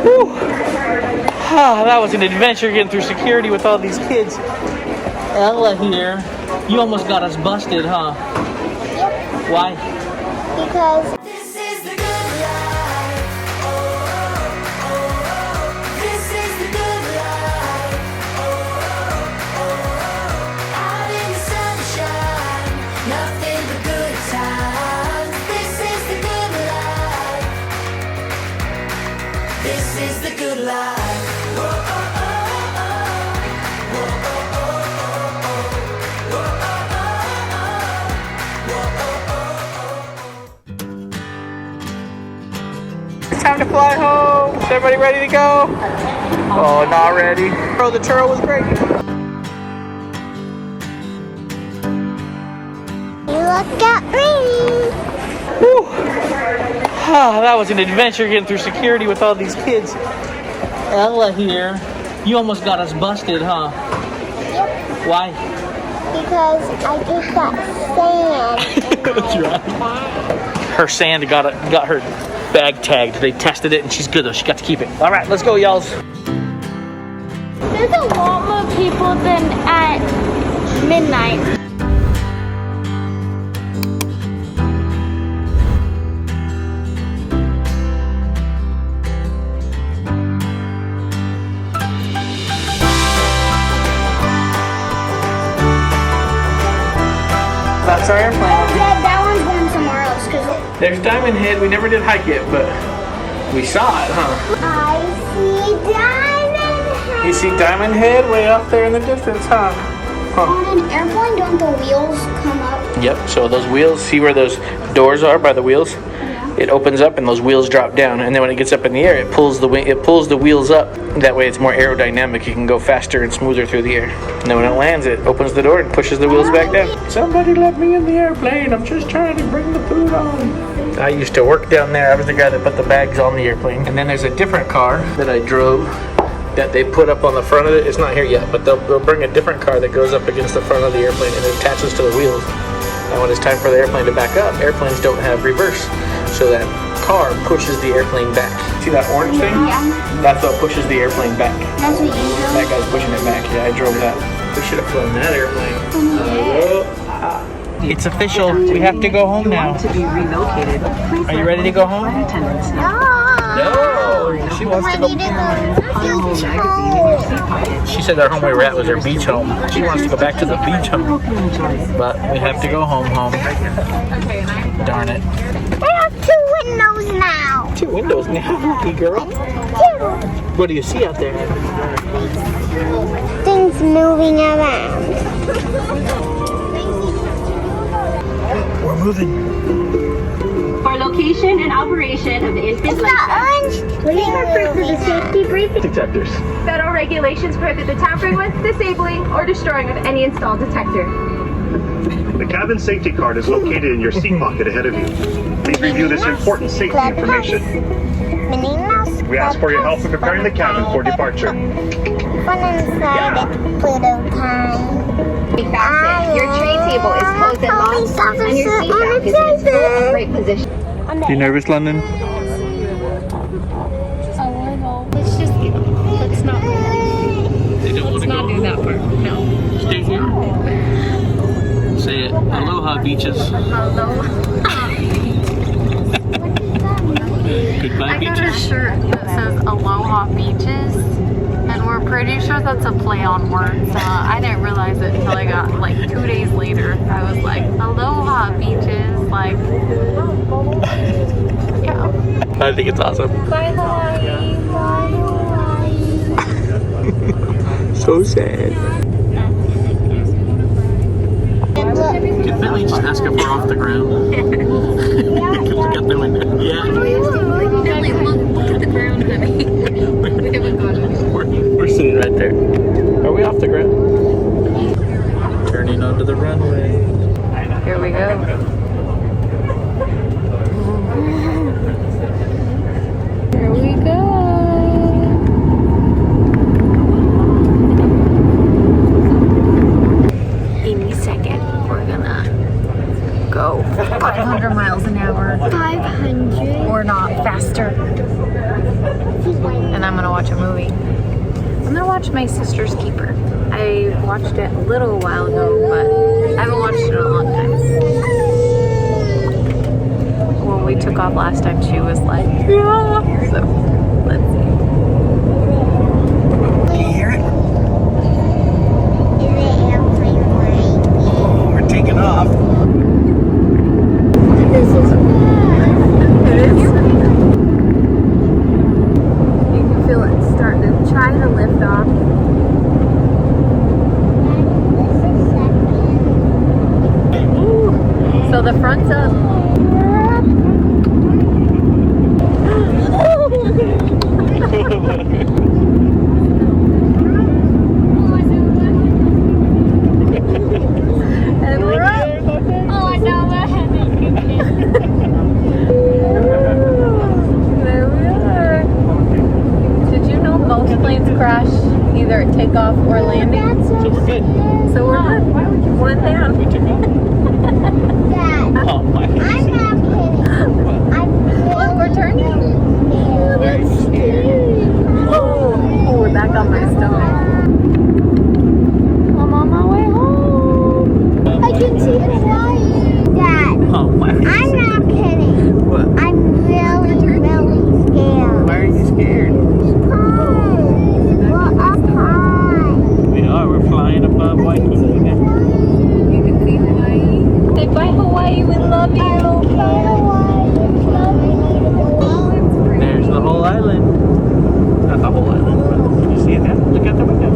Whew. Ah, that was an adventure getting through security with all these kids. Ella here, you almost got us busted, huh? Yep. Why? Because This is the good life. Oh, oh, oh. This is the good life. Oh, oh, oh. Out in the sunshine, nothing but good times. This is the good life. This is the good life. Oh, oh, oh, oh. Oh, oh, oh, oh. Oh, oh, oh, oh. It's time to fly home. Is everybody ready to go? Oh, not ready. Oh, the churro was great. look at me. Whew. Ah, that was an adventure getting through security with all these kids. Ella here, you almost got us busted, huh? Yep. Why? Because I just got sand. That's right. Her sand got her bag tagged. They tested it and she's good though. She got to keep it. All right, let's go, y'all. There's a lot more people than at midnight. That's our airplane. Yeah, that one's going somewhere else. Cause There's Diamond Head. We never did hike it, but we saw it, huh? I see Diamond Head. You see Diamond Head way up there in the distance, huh? On an airplane, don't the wheels come up? Yep, so those wheels, see where those doors are by the wheels? It opens up and those wheels drop down, and then when it gets up in the air, it pulls the wheels up. That way it's more aerodynamic. You can go faster and smoother through the air. And then when it lands, it opens the door and pushes the wheels back down. Somebody let me in the airplane. I'm just trying to bring the food on. I used to work down there. I was the guy that put the bags on the airplane. And then there's a different car that I drove that they put up on the front of it. It's not here yet, but they'll bring a different car that goes up against the front of the airplane and it attaches to the wheels. And when it's time for the airplane to back up, airplanes don't have reverse. So that car pushes the airplane back. See that orange thing? Yeah. That's what pushes the airplane back. That's what you do. That guy's pushing it back. Yeah, I drove that. We should have flown that airplane. It's official. We have to go home now. To be relocated. Are you ready to go home? Attendance No. She wants to Ready go. to go to She said our home we were at was her beach home. She wants to go back to the beach home. But we have to go home. Darn it. I have 2 windows now. 2 windows now, lucky girl. 2. What do you see out there? Things moving around. We're moving. For location and operation of the infant It's license, the orange. Please refer to the safety briefing. Detectors. federal regulations prohibit the tampering with, disabling, or destroying of any installed detector. The cabin safety card is located in your seat pocket ahead of you. Please review this important safety information. Minnie Mouse. We ask for your help in preparing the cabin for departure. Fun inside it's Pluto time. Be fastened. Your tray table is closed and locked, and your seat back is in its full upright position. You nervous, London? Let's just let's not do that part. No. Stay here. Say it. Aloha, beaches. Goodbye, I got a beaches. shirt that says Aloha Beaches, and we're pretty sure that's a play on words. I didn't realize it until I got like 2 days later. I was like, Aloha Beaches, like, yeah. I think it's awesome. Bye Hawaii, bye Hawaii. So sad. Can Bentley just ask if we're off the ground? Look at the window. Yeah. Billy, look at the ground, honey. We haven't gone. We're sitting right there. Are we off the ground? Turning onto the runway. Here we go. Here we go. Any second, we're gonna go 500 miles an hour. 500. Or not, faster. watch a movie. I'm gonna watch My Sister's Keeper. I watched it a little while ago, but I haven't watched it in a long time. When we took off last time, she was like, yeah. So, let's see. Can you hear it? Oh, we're taking off. It is. You can feel it starting to try to lift off. Ooh. So the front's up. And we're up. Oh no, we're having There we are. Did you know most planes crash either at takeoff or landing? So we're good. So we're good. One down. We took off. Oh my. I'm not kidding. Look, we're turning. Are you scared? Oh, we're back on my stomach. I'm on my way home. I can see Hawaii. Dad, Oh my. I'm not kidding. What? I'm really, really scared. Why are you scared? Because we're up high. We are. We're flying above Waikiki now. You can see Hawaii. Say bye, Hawaii. We love you. There's the whole island. Not the whole island, but can you see it now? Look out the window.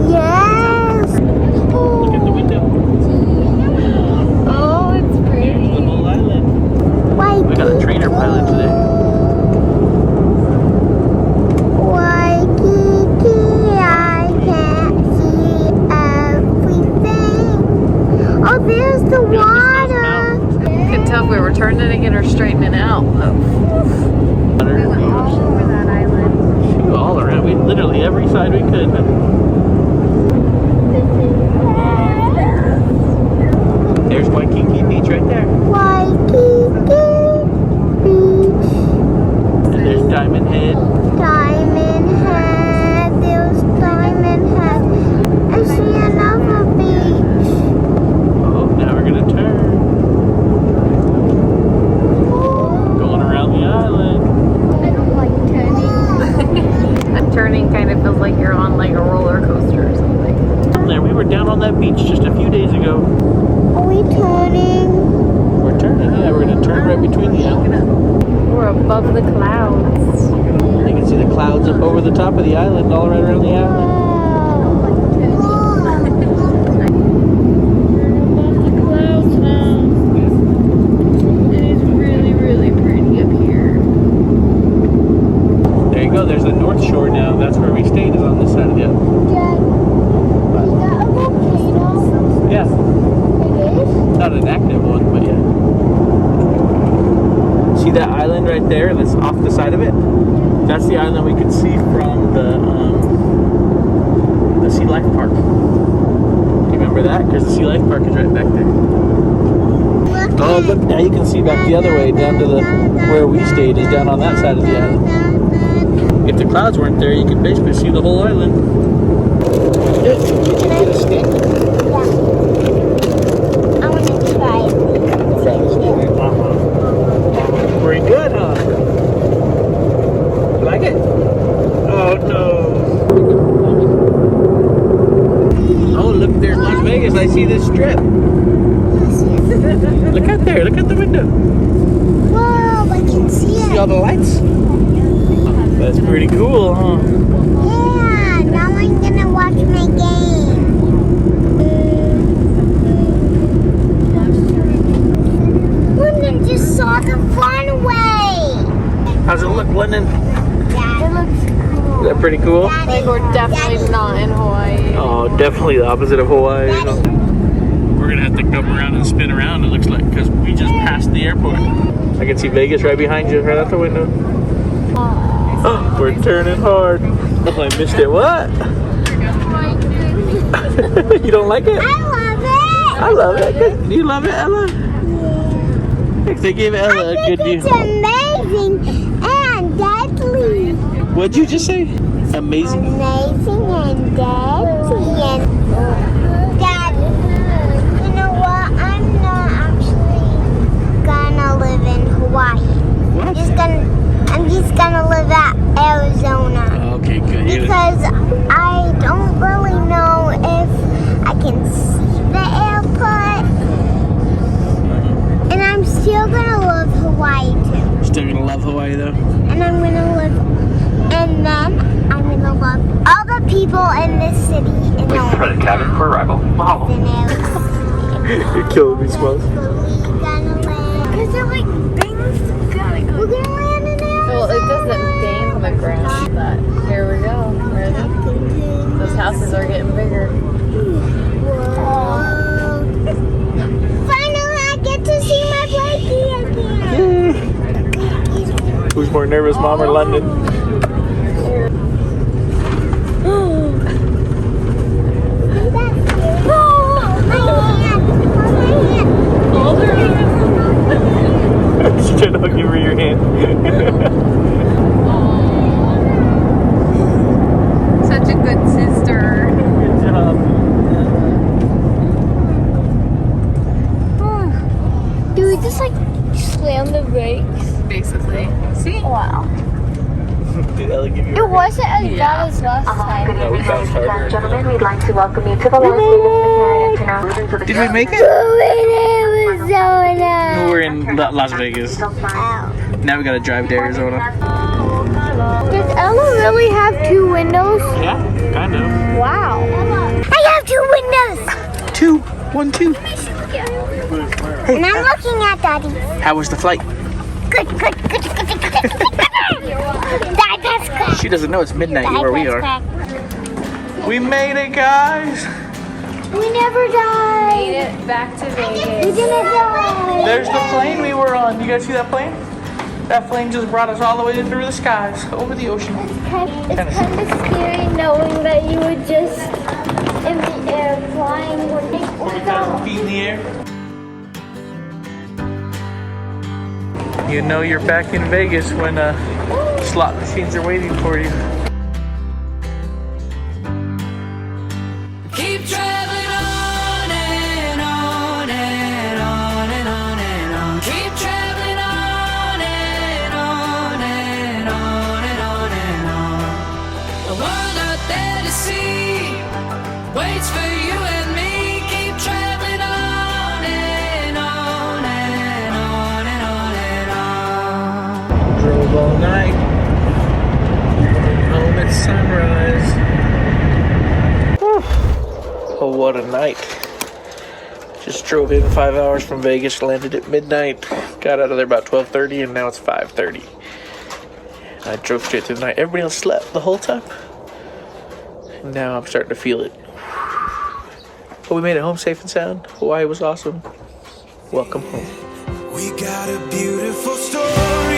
Yes. Look at the window. Oh, it's There's the pretty. whole island. We got a trainer pilot today. Waikiki, I can't see everything. Oh, there's the water. You could tell if we were turning again or straightening out. We went all over that island. All around. We literally every side we could. There's Waikiki Beach right there. Waikiki Beach, And there's Diamond Head. Diamond Head, there's Diamond Head. I see another beach. Oh, now we're gonna turn. Going around the island. I don't like turning. And turning kind of feels like you're on like a roller coaster or something. There, we were down on that beach just a few days ago. Are we turning? We're turning. Yeah, we're gonna turn right between the island. We're above the clouds. You can see the clouds up over the top of the island, all right around the island. Clouds now. It is really, really pretty up here. There you go. There's the North Shore now. That's where we stayed, is on this side of the island. Dad, is that a volcano? Yeah, It is? not an active one, but yeah. See that island right there that's off the side of it? That's the island we could see from the Sea Life Park. Do you remember that? Because the Sea Life Park is right back there. Oh, look, now you can see back the other way, down to the where we stayed is down on that side of the island. If the clouds weren't there, you could basically see the whole island. Did you get a stick? I want to try it. Pretty good, huh? You like it? Oh no. Oh, look, there's Las Vegas. I see this strip. Look out there. Look out the window. Whoa, I can see See it. all the lights? That's pretty cool, huh? Yeah, now I'm gonna watch my game. London just saw the runway. How's it look, London? It looks cool. Is that pretty cool? Like we're definitely not in Hawaii. Oh, definitely the opposite of Hawaii. Daddy. We're gonna have to come around and spin around, it looks like, because we just passed the airport. I can see Vegas right behind you, right out the window. Oh, we're turning hard. Oh, I missed it. What? You don't like it? I love it. I love it. Do you love it, Ella? They gave Ella a I good think view. it's amazing and deadly. What'd you just say? Amazing. Amazing and dancing and Dad, you know what? I'm not actually gonna live in Hawaii. What? I'm just gonna live at Arizona. Okay, good. Because I don't really know if I can see the airport. And I'm still gonna love Hawaii too. Still gonna love Hawaii though? And I'm gonna live, and then I'm gonna love all the people in this city. And Credit cabin for arrival. Mahalo. You're killing me, Smells. Because they're like things gotta go. We're gonna land in there. Well, it doesn't bang on the ground, but here we go. Ready? Those houses are getting bigger. Whoa. Finally, I get to see my Blakey again. Who's more nervous, Mom or London? She's trying to give her your hand. Such a good sister. Good job. Do we just like slam the brakes? Basically. See? Wow. Did Ellie give you It her wasn't as bad as last time. hand? No, we bounced harder. Gentlemen, we'd like to welcome you to the Las Vegas McCarran International. Did we make it? Arizona. We're in Las Vegas. Now we gotta drive to Arizona. Does Ella really have 2 windows? Yeah, kind of. Wow. I have 2 windows. 2. 1, 2. And I'm looking at Daddy. How was the flight? Good. Dad, that's good. She doesn't know it's midnight where we are. We made it, guys. We never died. Made it back to We Vegas. didn't die. There's the plane we were on. You guys see that plane? That plane just brought us all the way through the skies, over the ocean. It's kind of scary knowing that you were just in the air flying. 40,000 feet in the air. You know you're back in Vegas when slot machines are waiting for you. Keep traveling on and on and on and on and on. Keep traveling on and on and on and on and on. The world out there to see waits for you and me. Keep traveling on and on and on and on and on. Drove all night. Home at sunrise. Oh, what a night. Just drove in 5 hours from Vegas, landed at midnight, got out of there about 12:30, and now it's 5:30. I drove straight through the night. Everybody else slept the whole time. And now I'm starting to feel it. But we made it home safe and sound. Hawaii was awesome. Welcome home. We got a beautiful story.